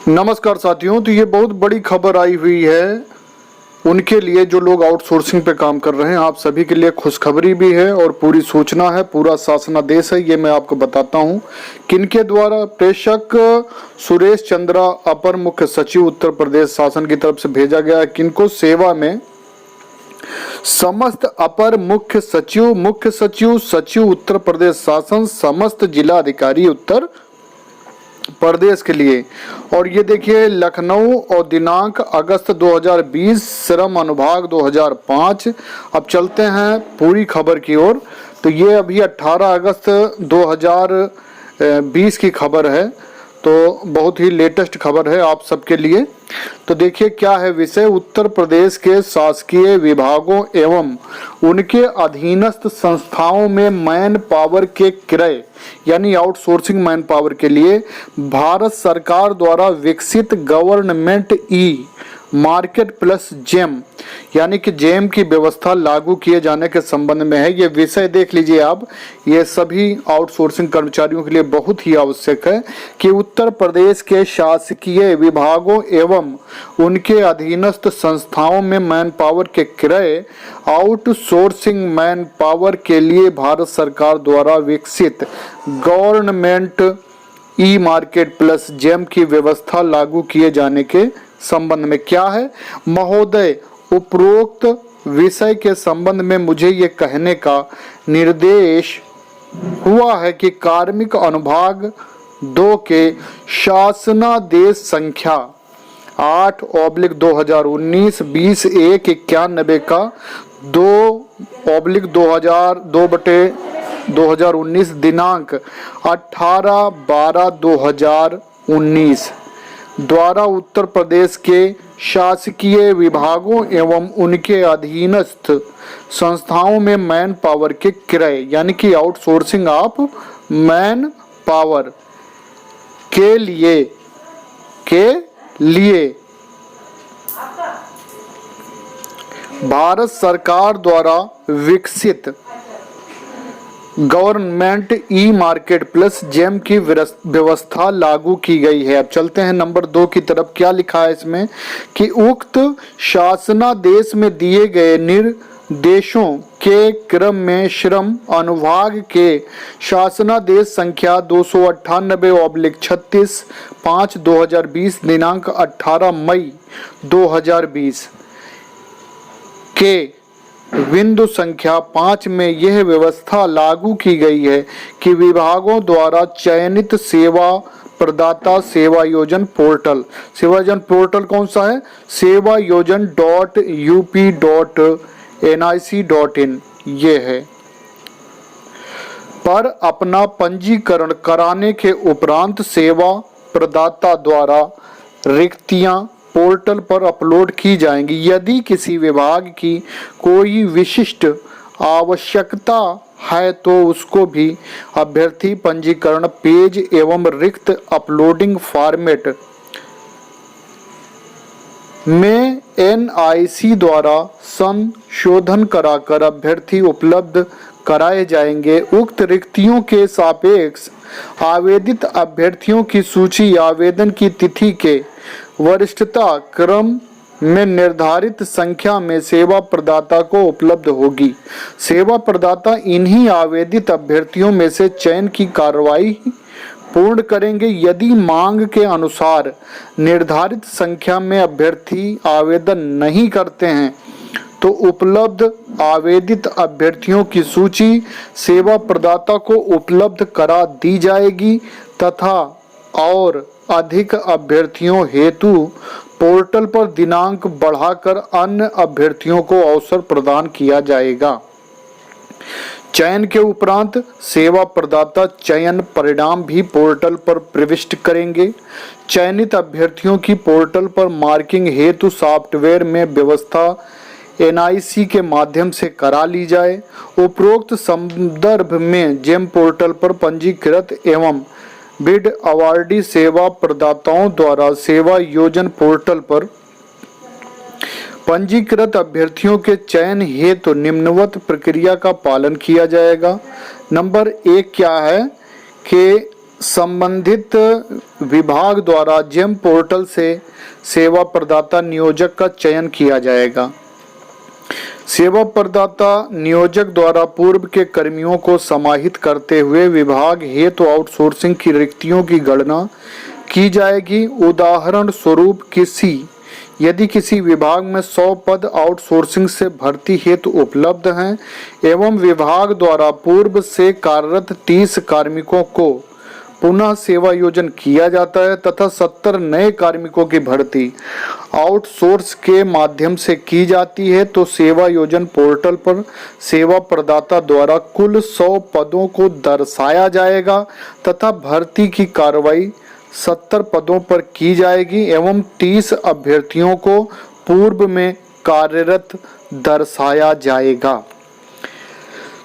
नमस्कार साथियों। तो ये बहुत बड़ी खबर आई हुई है उनके लिए जो लोग आउटसोर्सिंग पे काम कर रहे हैं। आप सभी के लिए खुशखबरी भी है और पूरी सूचना है, पूरा शासनादेश है। ये मैं आपको बताता हूँ किनके द्वारा। प्रेषक सुरेश चंद्रा, अपर मुख्य सचिव उत्तर प्रदेश शासन की तरफ से भेजा गया है। किनको सेवा में समस्त अपर मुख्य सचिव सचिव उत्तर प्रदेश शासन, समस्त जिला अधिकारी उत्तर प्रदेश के लिए। और ये देखिए लखनऊ और दिनांक अगस्त 2020, श्रम अनुभाग 2005। अब चलते हैं पूरी खबर की ओर। तो ये अभी 18 अगस्त 2020 की खबर है, तो बहुत ही लेटेस्ट खबर है आप सबके लिए। तो देखिए क्या है विषय। उत्तर प्रदेश के शासकीय विभागों एवं उनके अधीनस्थ संस्थाओं में मैन पावर के क्रय यानी आउटसोर्सिंग मैन पावर के लिए भारत सरकार द्वारा विकसित government e market plus GeM यानी कि जेम की व्यवस्था लागू किए जाने के संबंध में है। ये विषय देख लीजिए आप। ये सभी आउटसोर्सिंग कर्मचारियों के लिए बहुत ही आवश्यक है कि उत्तर प्रदेश के शासकीय विभागों एवं उनके अधीनस्थ संस्थाओं में मैन पावर के क्रय आउटसोर्सिंग मैन पावर के लिए भारत सरकार द्वारा विकसित government e market plus GeM की व्यवस्था लागू किए जाने के संबंध में क्या है महोदय। उपरोक्त विषय के संबंध में मुझे ये कहने का निर्देश हुआ है कि कार्मिक अनुभाग 2 के शासनादेश संख्या 8/2019 20/191 का 2/2019 दिनांक 18/12/2019 द्वारा उत्तर प्रदेश के शासकीय विभागों एवं उनके अधीनस्थ संस्थाओं में मैन पावर के क्रय यानी कि आउटसोर्सिंग ऑफ मैन पावर के लिए भारत सरकार द्वारा विकसित government e market plus GeM की व्यवस्था लागू की गई है। अब चलते हैं नंबर 2 की तरफ। क्या लिखा है इसमें कि उक्त शासनादेश में दिए गए निर्देशों के क्रम में श्रम अनुभाग के शासनादेश संख्या 298/36 5/2020 दिनांक 18 मई 2020 के बिंदु संख्या 5 में यह व्यवस्था लागू की गई है कि विभागों द्वारा चयनित सेवा प्रदाता सेवा योजन पोर्टल कौन सा है sevayojan.up.nic.in ये है पर अपना पंजीकरण कराने के उपरांत सेवा प्रदाता द्वारा रिक्तियां पोर्टल पर अपलोड की जाएंगी। यदि किसी विभाग की कोई विशिष्ट आवश्यकता है तो उसको भी अभ्यर्थी पंजीकरण पेज एवं रिक्त अपलोडिंग फॉर्मेट में NIC द्वारा संशोधन कराकर अभ्यर्थी उपलब्ध कराए जाएंगे। उक्त रिक्तियों के सापेक्ष आवेदित अभ्यर्थियों की सूची आवेदन की तिथि के वरिष्ठता क्रम में निर्धारित संख्या में सेवा प्रदाता को उपलब्ध होगी। सेवा प्रदाता इन्हीं आवेदित अभ्यर्थियों में से चयन की कार्रवाई पूर्ण करेंगे। यदि मांग के अनुसार निर्धारित संख्या में अभ्यर्थी आवेदन नहीं करते हैं तो उपलब्ध आवेदित अभ्यर्थियों की सूची सेवा प्रदाता को उपलब्ध करा दी जाएगी तथा और अधिक अभ्यर्थियों हेतु पोर्टल पर दिनांक बढ़ाकर अन्य अभ्यर्थियों को अवसर प्रदान किया जाएगा। चयन के उपरांत सेवा प्रदाता चयन परिणाम भी पोर्टल पर प्रविष्ट करेंगे। चयनित अभ्यर्थियों की पोर्टल पर मार्किंग हेतु सॉफ्टवेयर में व्यवस्था NIC के माध्यम से करा ली जाए। उपरोक्त संदर्भ में जेम पोर्टल पर पंजीकृत एवं बिड अवार्डी सेवा प्रदाताओं द्वारा सेवा योजन पोर्टल पर पंजीकृत अभ्यर्थियों के चयन हेतु निम्नवत प्रक्रिया का पालन किया जाएगा। नंबर 1 क्या है कि संबंधित विभाग द्वारा जेम पोर्टल से सेवा प्रदाता नियोजक का चयन किया जाएगा। सेवा प्रदाता नियोजक द्वारा पूर्व के कर्मियों को समाहित करते हुए विभाग हेतु आउटसोर्सिंग की रिक्तियों की गणना की जाएगी। उदाहरण स्वरूप यदि किसी विभाग में 100 पद आउटसोर्सिंग से भर्ती हेतु उपलब्ध हैं एवं विभाग द्वारा पूर्व से कार्यरत 30 कार्मिकों को पुनः सेवा योजन किया जाता है तथा 70 नए कार्मिकों की भर्ती आउटसोर्स के माध्यम से की जाती है, तो सेवा योजन पोर्टल पर सेवा प्रदाता द्वारा कुल 100 पदों को दर्शाया जाएगा तथा भर्ती की कार्रवाई 70 पदों पर की जाएगी एवं 30 अभ्यर्थियों को पूर्व में कार्यरत दर्शाया जाएगा।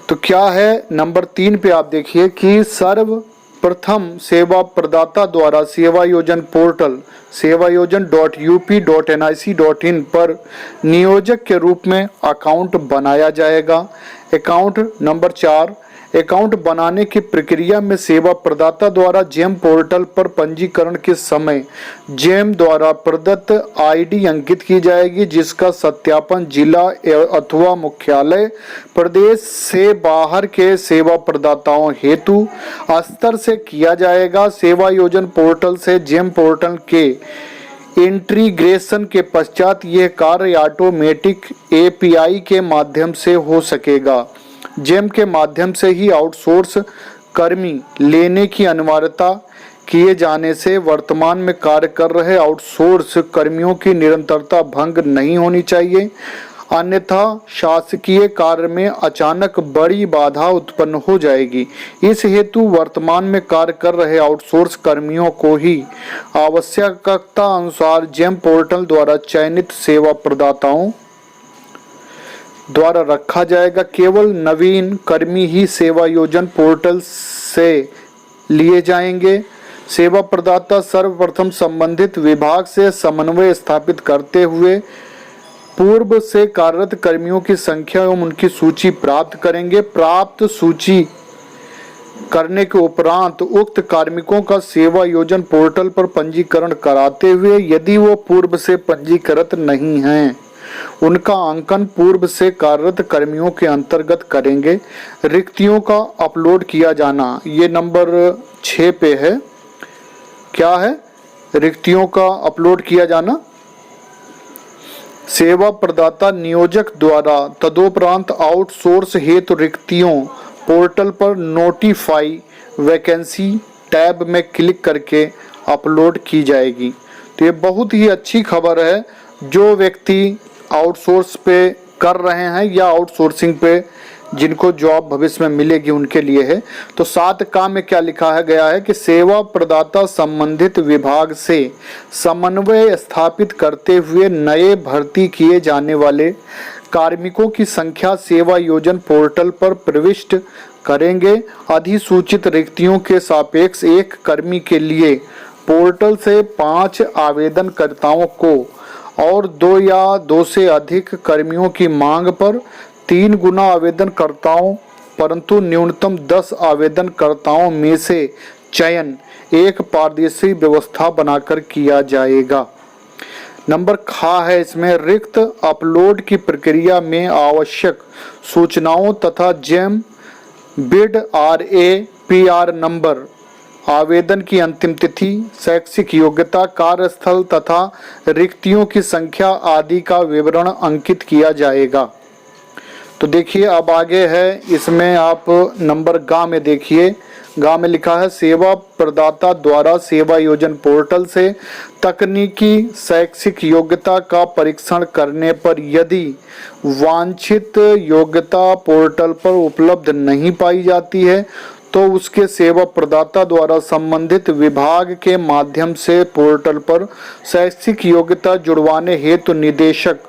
तो क्या है नंबर 3 पे आप देखिए कि सर्वप्रथम सेवा प्रदाता द्वारा सेवा योजन पोर्टल sevayojan.up.nic.in पर नियोजक के रूप में अकाउंट बनाया जाएगा। अकाउंट नंबर 4, अकाउंट बनाने की प्रक्रिया में सेवा प्रदाता द्वारा जेम पोर्टल पर पंजीकरण के समय जेम द्वारा प्रदत्त आईडी अंकित की जाएगी, जिसका सत्यापन जिला अथवा मुख्यालय प्रदेश से बाहर के सेवा प्रदाताओं हेतु स्तर से किया जाएगा। सेवा योजन पोर्टल से जेम पोर्टल के इंटीग्रेशन के पश्चात यह कार्य ऑटोमेटिक एपीआई के माध्यम से हो सकेगा। जेम के माध्यम से ही आउटसोर्स कर्मी लेने की अनिवार्यता किए जाने से वर्तमान में कार्य कर रहे आउटसोर्स कर्मियों की निरंतरता भंग नहीं होनी चाहिए, अन्यथा शासकीय कार्य में अचानक बड़ी बाधा उत्पन्न हो जाएगी। इस हेतु वर्तमान में कार्य कर रहे आउटसोर्स कर्मियों को ही आवश्यकता अनुसार जेम पोर्टल द्वारा चयनित सेवा प्रदाताओं द्वारा रखा जाएगा। केवल नवीन कर्मी ही सेवा योजन पोर्टल से लिए जाएंगे। सेवा प्रदाता सर्वप्रथम संबंधित विभाग से समन्वय स्थापित करते हुए पूर्व से कार्यरत कर्मियों की संख्या एवं उनकी सूची प्राप्त करेंगे। प्राप्त सूची करने के उपरांत उक्त कार्मिकों का सेवा योजन पोर्टल पर पंजीकरण कराते हुए यदि वो पूर्व से पंजीकृत नहीं हैं, उनका अंकन पूर्व से कार्यरत कर्मियों के अंतर्गत करेंगे। रिक्तियों का अपलोड किया जाना, ये नंबर 6 पे है। क्या है? रिक्तियों का अपलोड किया जाना। सेवा प्रदाता नियोजक द्वारा तदोपरांत आउटसोर्स हेतु रिक्तियों पोर्टल पर नोटिफाई वैकेंसी टैब में क्लिक करके अपलोड की जाएगी। तो ये बहुत ही अच्छी खबर है। जो व्यक्ति आउटसोर्स पे कर रहे हैं या आउटसोर्सिंग पे जिनको जॉब भविष्य में मिलेगी उनके लिए है। तो 7 का में क्या लिखा है गया है कि सेवा प्रदाता संबंधित विभाग से समन्वय स्थापित करते हुए नए भर्ती किए जाने वाले कार्मिकों की संख्या सेवा योजन पोर्टल पर प्रविष्ट करेंगे। अधिसूचित रिक्तियों के सापेक्ष एक कर्मी के लिए पोर्टल से 5 आवेदनकर्ताओं को और 2 या 2 से अधिक कर्मियों की मांग पर 3 गुना आवेदनकर्ताओं परंतु न्यूनतम 10 आवेदनकर्ताओं में से चयन एक पारदर्शी व्यवस्था बनाकर किया जाएगा। नंबर खा है इसमें रिक्त अपलोड की प्रक्रिया में आवश्यक सूचनाओं तथा जेम बिड RAPR नंबर, आवेदन की अंतिम तिथि, शैक्षिक योग्यता, कार्यस्थल तथा रिक्तियों की संख्या आदि का विवरण अंकित किया जाएगा। तो देखिए अब आगे है इसमें आप नंबर गा में देखिए। गा में लिखा है सेवा प्रदाता द्वारा सेवा योजन पोर्टल से तकनीकी शैक्षिक योग्यता का परीक्षण करने पर यदि वांछित योग्यता पोर्टल पर उपलब्ध नहीं पाई जाती है तो उसके सेवा प्रदाता द्वारा संबंधित विभाग के माध्यम से पोर्टल पर शैक्षिक योग्यता जुड़वाने हेतु निदेशक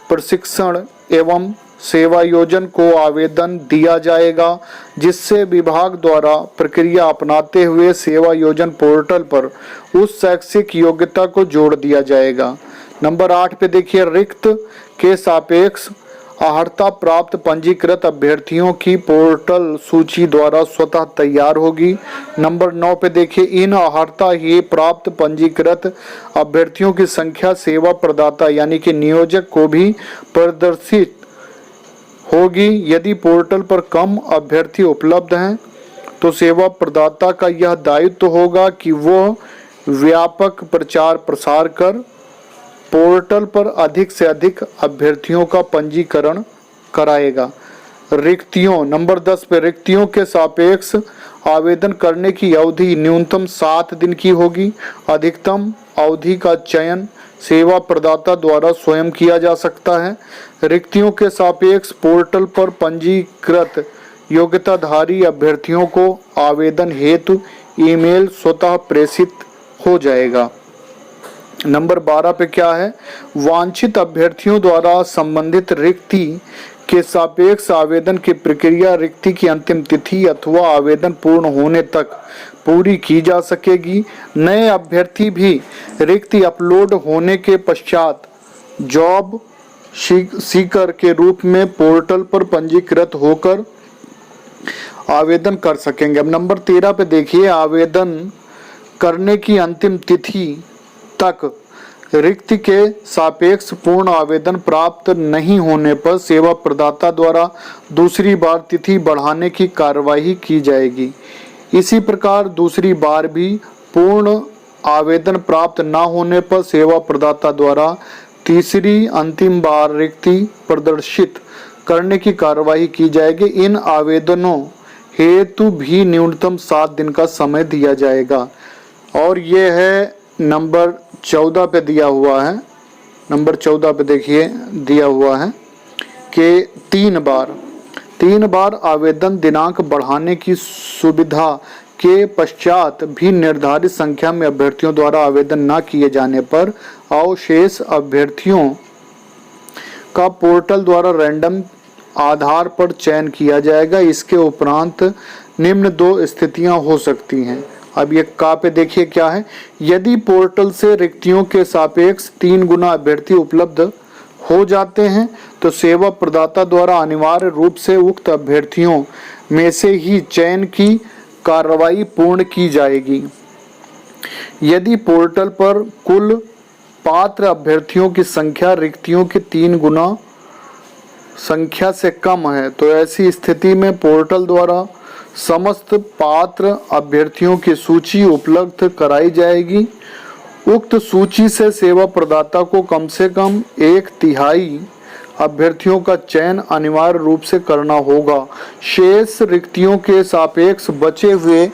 प्रशिक्षण एवं सेवा योजन को आवेदन दिया जाएगा, जिससे विभाग द्वारा प्रक्रिया अपनाते हुए सेवा योजन पोर्टल पर उस शैक्षिक योग्यता को जोड़ दिया जाएगा। नंबर 8 पे देखिए रिक्त के सापेक्ष अर्हता प्राप्त पंजीकृत अभ्यर्थियों की पोर्टल सूची द्वारा स्वतः तैयार होगी। नंबर 9 पे देखिए, इन अर्हता ही प्राप्त पंजीकृत अभ्यर्थियों की संख्या सेवा प्रदाता यानी कि नियोजक को भी प्रदर्शित होगी। यदि पोर्टल पर कम अभ्यर्थी उपलब्ध हैं तो सेवा प्रदाता का यह दायित्व होगा कि वह व्यापक प्रचार प्रसार कर पोर्टल पर अधिक से अधिक अभ्यर्थियों का पंजीकरण कराएगा। रिक्तियों, नंबर 10 पे रिक्तियों के सापेक्ष आवेदन करने की अवधि न्यूनतम 7 दिन की होगी। अधिकतम अवधि का चयन सेवा प्रदाता द्वारा स्वयं किया जा सकता है। रिक्तियों के सापेक्ष पोर्टल पर पंजीकृत योग्यताधारी अभ्यर्थियों को आवेदन हेतु ईमेल स्वतः प्रेषित हो जाएगा। नंबर 12 पे क्या है, वांछित अभ्यर्थियों द्वारा संबंधित रिक्ति के सापेक्ष आवेदन की प्रक्रिया रिक्ति की अंतिम तिथि अथवा आवेदन पूर्ण होने तक पूरी की जा सकेगी। नए अभ्यर्थी भी रिक्ति अपलोड होने के पश्चात जॉब सीकर के रूप में पोर्टल पर पंजीकृत होकर आवेदन कर सकेंगे। अब नंबर 13 पे देखिए, आवेदन करने की अंतिम तिथि तक रिक्ति के सापेक्ष पूर्ण आवेदन प्राप्त नहीं होने पर सेवा प्रदाता द्वारा दूसरी बार तिथि बढ़ाने की कार्यवाही की जाएगी। इसी प्रकार दूसरी बार भी पूर्ण आवेदन प्राप्त न होने पर सेवा प्रदाता द्वारा तीसरी अंतिम बार रिक्ति प्रदर्शित करने की कार्यवाही की जाएगी। इन आवेदनों हेतु भी न्यूनतम 7 दिन का समय दिया जाएगा। और ये है नंबर 14 पे दिया हुआ है। नंबर 14 पे देखिए दिया हुआ है कि 3 बार आवेदन दिनांक बढ़ाने की सुविधा के पश्चात भी निर्धारित संख्या में अभ्यर्थियों द्वारा आवेदन न किए जाने पर अवशेष अभ्यर्थियों का पोर्टल द्वारा रैंडम आधार पर चयन किया जाएगा। इसके उपरांत निम्न 2 स्थितियां हो सकती हैं। अब ये का पे देखिए क्या है, यदि पोर्टल से रिक्तियों के सापेक्ष 3 गुना अभ्यर्थी उपलब्ध हो जाते हैं तो सेवा प्रदाता द्वारा अनिवार्य रूप से उक्त अभ्यर्थियों में से ही चयन की कार्रवाई पूर्ण की जाएगी। यदि पोर्टल पर कुल पात्र अभ्यर्थियों की संख्या रिक्तियों के 3 गुना संख्या से कम है तो ऐसी स्थिति में पोर्टल द्वारा समस्त पात्र अभ्यर्थियों की सूची उपलब्ध कराई जाएगी। उक्त सूची से सेवा प्रदाता को कम से कम 1/3 अभ्यर्थियों का चयन अनिवार्य रूप से करना होगा। शेष रिक्तियों के सापेक्ष बचे हुए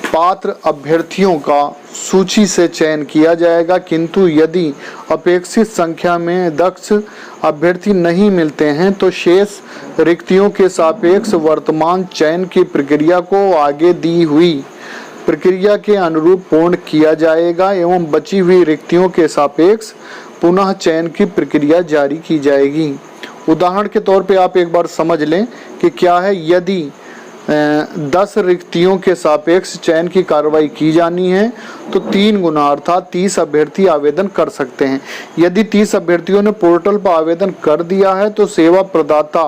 पात्र अभ्यर्थियों का सूची से चयन किया जाएगा, किंतु यदि अपेक्षित संख्या में दक्ष अभ्यर्थी नहीं मिलते हैं तो शेष रिक्तियों के सापेक्ष वर्तमान चयन की प्रक्रिया को आगे दी हुई प्रक्रिया के अनुरूप पूर्ण किया जाएगा एवं बची हुई रिक्तियों के सापेक्ष पुनः चयन की प्रक्रिया जारी की जाएगी। उदाहरण के तौर पे आप एक बार समझ लें कि क्या है, यदि 10 रिक्तियों के सापेक्ष चयन की कार्रवाई की जानी है तो 3 गुना अर्थात 30 अभ्यर्थी आवेदन कर सकते हैं। यदि 30 अभ्यर्थियों ने पोर्टल पर आवेदन कर दिया है तो सेवा प्रदाता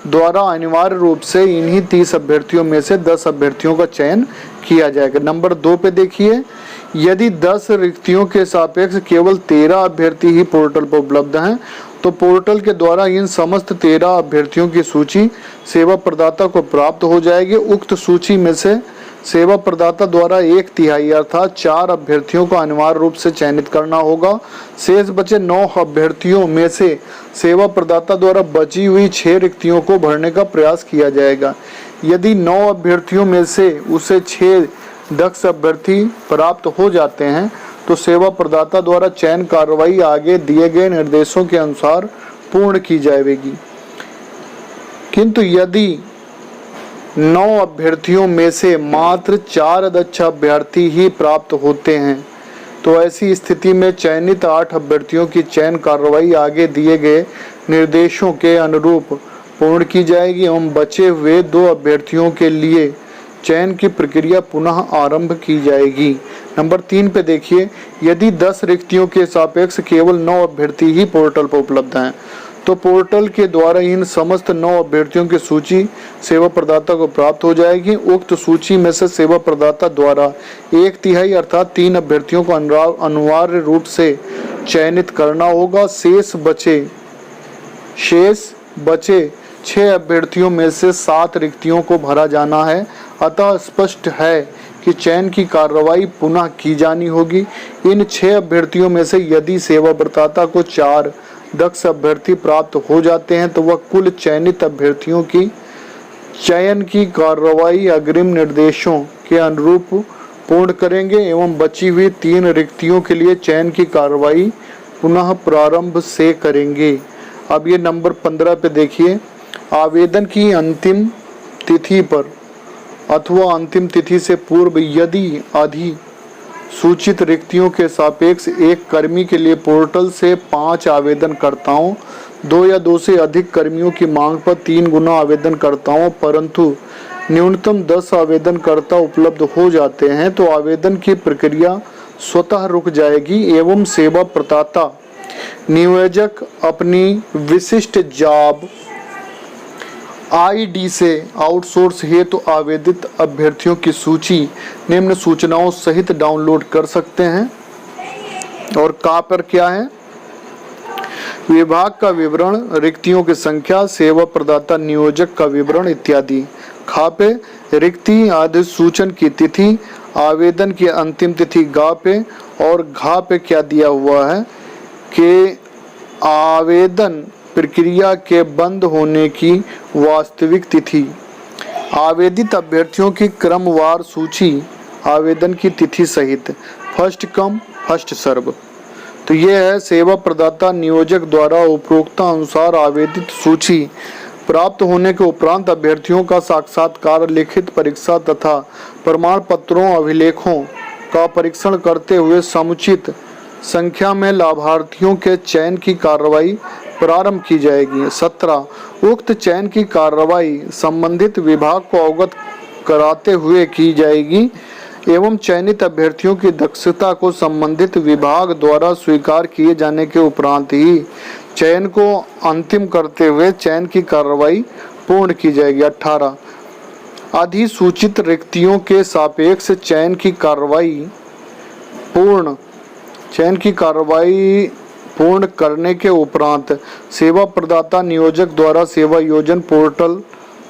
द्वारा अनिवार्य रूप से इन्हीं 30 अभ्यर्थियों में से 10 अभ्यर्थियों का चयन किया जाएगा। नंबर 2 पे देखिए, यदि 10 रिक्तियों के सापेक्ष केवल 13 अभ्यर्थी ही पोर्टल पर उपलब्ध हैं तो पोर्टल के द्वारा इन समस्त 13 अभ्यर्थियों की सूची सेवा प्रदाता को प्राप्त हो जाएगी। उक्त सूची में से सेवा प्रदाता द्वारा 1/3 अर्थात 4 अभ्यर्थियों को अनिवार्य रूप से चयनित करना होगा। शेष बचे 9 अभ्यर्थियों में से सेवा प्रदाता द्वारा बची हुई 6 रिक्तियों को भरने का प्रयास किया जाएगा। यदि 9 अभ्यर्थियों में से उसे 6 दक्ष अभ्यर्थी प्राप्त हो जाते हैं तो सेवा प्रदाता द्वारा चयन कार्रवाई आगे दिए गए निर्देशों के अनुसार पूर्ण की जाएगी। किंतु यदि 9 अभ्यर्थियों में से मात्र 4 दक्ष अभ्यर्थी ही प्राप्त होते हैं तो ऐसी स्थिति में चयनित 8 अभ्यर्थियों की चयन कार्रवाई आगे दिए गए निर्देशों के अनुरूप पूर्ण की जाएगी एवं बचे हुए 2 अभ्यर्थियों के लिए चयन की प्रक्रिया पुनः आरंभ की जाएगी। नंबर 3 पे देखिए, यदि 10 रिक्तियों के सापेक्ष केवल 9 अभ्यर्थी ही पोर्टल पर उपलब्ध हैं तो पोर्टल के द्वारा इन समस्त 9 अभ्यर्थियों की सूची सेवा प्रदाता को प्राप्त हो जाएगी। उक्त सूची में से सेवा प्रदाता द्वारा 1/3 अर्थात 3 अभ्यर्थियों को अनिवार्य रूप से चयनित करना होगा। शेष बचे 6 अभ्यर्थियों में से 7 रिक्तियों को भरा जाना है। अतः स्पष्ट है कि चयन की कार्रवाई पुनः की जानी होगी। इन 6 अभ्यर्थियों में से यदि सेवा प्रदाता को 4 दक्ष अभ्यर्थी प्राप्त हो जाते हैं तो वह कुल चयनित अभ्यर्थियों की चयन की कार्रवाई अग्रिम निर्देशों के अनुरूप पूर्ण करेंगे एवं बची हुई 3 रिक्तियों के लिए चयन की कार्रवाई पुनः प्रारंभ से करेंगे। अब ये नंबर 15 पे देखिए, आवेदन की अंतिम तिथि पर अथवा अंतिम तिथि से पूर्व यदि सूचित रिक्तियों के सापेक्ष एक कर्मी के लिए पोर्टल से 5 आवेदनकर्ताओं, 2 या 2 से अधिक कर्मियों की मांग पर 3 गुना आवेदनकर्ताओं परंतु न्यूनतम 10 आवेदनकर्ता उपलब्ध हो जाते हैं तो आवेदन की प्रक्रिया स्वतः रुक जाएगी एवं सेवा प्रदाता नियोजक अपनी विशिष्ट जॉब आईडी से आउटसोर्स हेतु तो आवेदित अभ्यर्थियों की सूची निम्न सूचनाओं सहित डाउनलोड कर सकते हैं। और कहाँ पर क्या है, विभाग का विवरण, रिक्तियों की संख्या, सेवा प्रदाता नियोजक का विवरण इत्यादि। खा पे रिक्ति अधिसूचन की तिथि, आवेदन की अंतिम तिथि गा पे, और घा पे क्या दिया हुआ है कि आवेदन प्रक्रिया के बंद होने की वास्तविक तिथि, आवेदित अभ्यर्थियों की क्रमवार सूची आवेदन की तिथि सहित, फर्स्ट कम फर्स्ट सर्व। तो ये है सेवा प्रदाता नियोजक द्वारा उपरोक्त अनुसार आवेदित सूची प्राप्त होने के उपरांत अभ्यर्थियों का साक्षात्कार, लिखित परीक्षा तथा प्रमाण पत्रों अभिलेखों का परीक्षण करते हुए समुचित संख्या में लाभार्थियों के चयन की कार्रवाई प्रारंभ की जाएगी। 17 उक्त चयन की कार्रवाई संबंधित विभाग को अवगत कराते हुए की जाएगी एवं चयनित अभ्यर्थियों की दक्षता को संबंधित विभाग द्वारा स्वीकार किए जाने के उपरांत ही चयन को अंतिम करते हुए चयन की कार्रवाई पूर्ण की जाएगी। 18 अधिसूचित रिक्तियों के सापेक्ष चयन की कार्रवाई पूर्ण करने के उपरांत सेवा प्रदाता नियोजक द्वारा सेवा योजन पोर्टल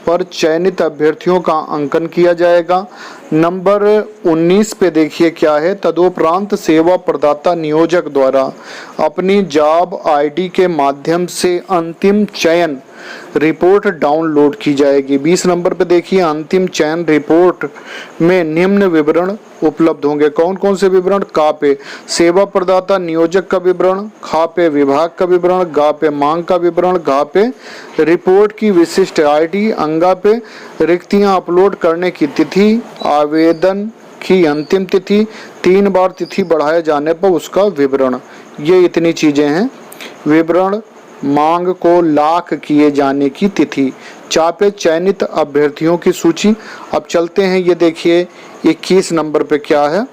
पर चयनित अभ्यर्थियों का अंकन किया जाएगा। नंबर 19 पे देखिए क्या है, तदोपरांत सेवा प्रदाता नियोजक द्वारा अपनी जॉब आईडी के माध्यम से अंतिम चयन रिपोर्ट डाउनलोड की जाएगी। 20 नंबर पे देखिए, अंतिम चयन रिपोर्ट में निम्न विवरण उपलब्ध होंगे। कौन कौन से विवरण? का पे सेवा प्रदाता नियोजक का विवरण, खा पे विभाग का विवरण, गा पे मांग का विवरण, घा पे रिपोर्ट की विशिष्ट आईडी, अंगा पे रिक्तियां अपलोड करने की तिथि, आवेदन की अंतिम तिथि, 3 बार तिथि बढ़ाए जाने पर उसका विवरण। ये इतनी चीजें हैं। विवरण, मांग को लाख किए जाने की तिथि, चापे चयनित अभ्यर्थियों की सूची। अब चलते हैं, ये देखिए 21 नंबर पे क्या है,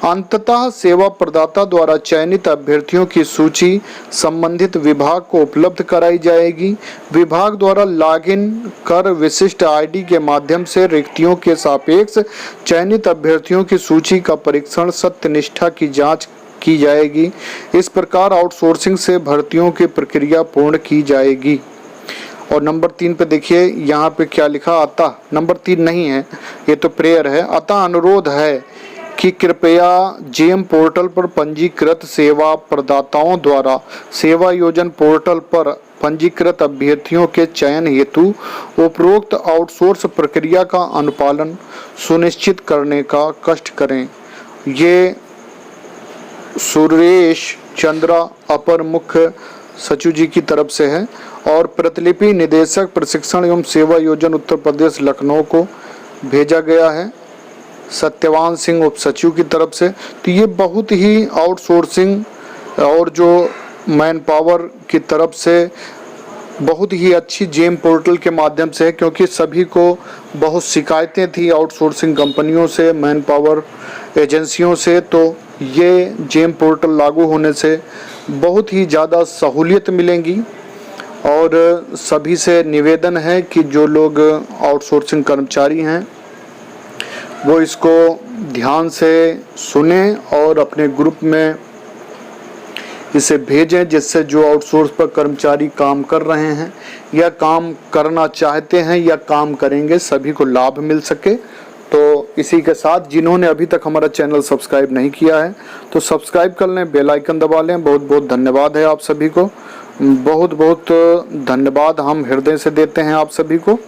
अंततः सेवा प्रदाता द्वारा चयनित अभ्यर्थियों की सूची संबंधित विभाग को उपलब्ध कराई जाएगी। विभाग द्वारा लॉगिन कर विशिष्ट आईडी के माध्यम से रिक्तियों के सापेक्ष चयनित अभ्यर्थियों की सूची का परीक्षण, सत्यनिष्ठा की जांच की जाएगी। इस प्रकार आउटसोर्सिंग से भर्तियों की प्रक्रिया पूर्ण की जाएगी। और नंबर 3 पे देखिए, यहाँ पे क्या लिखा, अतः नंबर 3 नहीं है, ये तो प्रेयर है। अतः अनुरोध है कि कृपया जेम पोर्टल पर पंजीकृत सेवा प्रदाताओं द्वारा सेवा योजन पोर्टल पर पंजीकृत अभ्यर्थियों के चयन हेतु उपरोक्त आउटसोर्स प्रक्रिया का अनुपालन सुनिश्चित करने का कष्ट करें। ये सुरेश चंद्रा अपर मुख्य सचिव जी की तरफ से है और प्रतिलिपि निदेशक प्रशिक्षण एवं सेवा योजन उत्तर प्रदेश लखनऊ को भेजा गया है सत्यवान सिंह उप सचिव की तरफ से। तो ये बहुत ही आउटसोर्सिंग और जो मैन पावर की तरफ से बहुत ही अच्छी जेम पोर्टल के माध्यम से है, क्योंकि सभी को बहुत शिकायतें थी आउटसोर्सिंग कंपनियों से, मैन पावर एजेंसियों से। तो ये जेम पोर्टल लागू होने से बहुत ही ज़्यादा सहूलियत मिलेंगी और सभी से निवेदन है कि जो लोग आउटसोर्सिंग कर्मचारी हैं वो इसको ध्यान से सुने और अपने ग्रुप में इसे भेजें, जिससे जो आउटसोर्स पर कर्मचारी काम कर रहे हैं या काम करना चाहते हैं या काम करेंगे सभी को लाभ मिल सके। तो इसी के साथ जिन्होंने अभी तक हमारा चैनल सब्सक्राइब नहीं किया है तो सब्सक्राइब कर लें, बेल आइकन दबा लें। बहुत बहुत धन्यवाद है आप सभी को, बहुत बहुत धन्यवाद हम हृदय से देते हैं आप सभी को।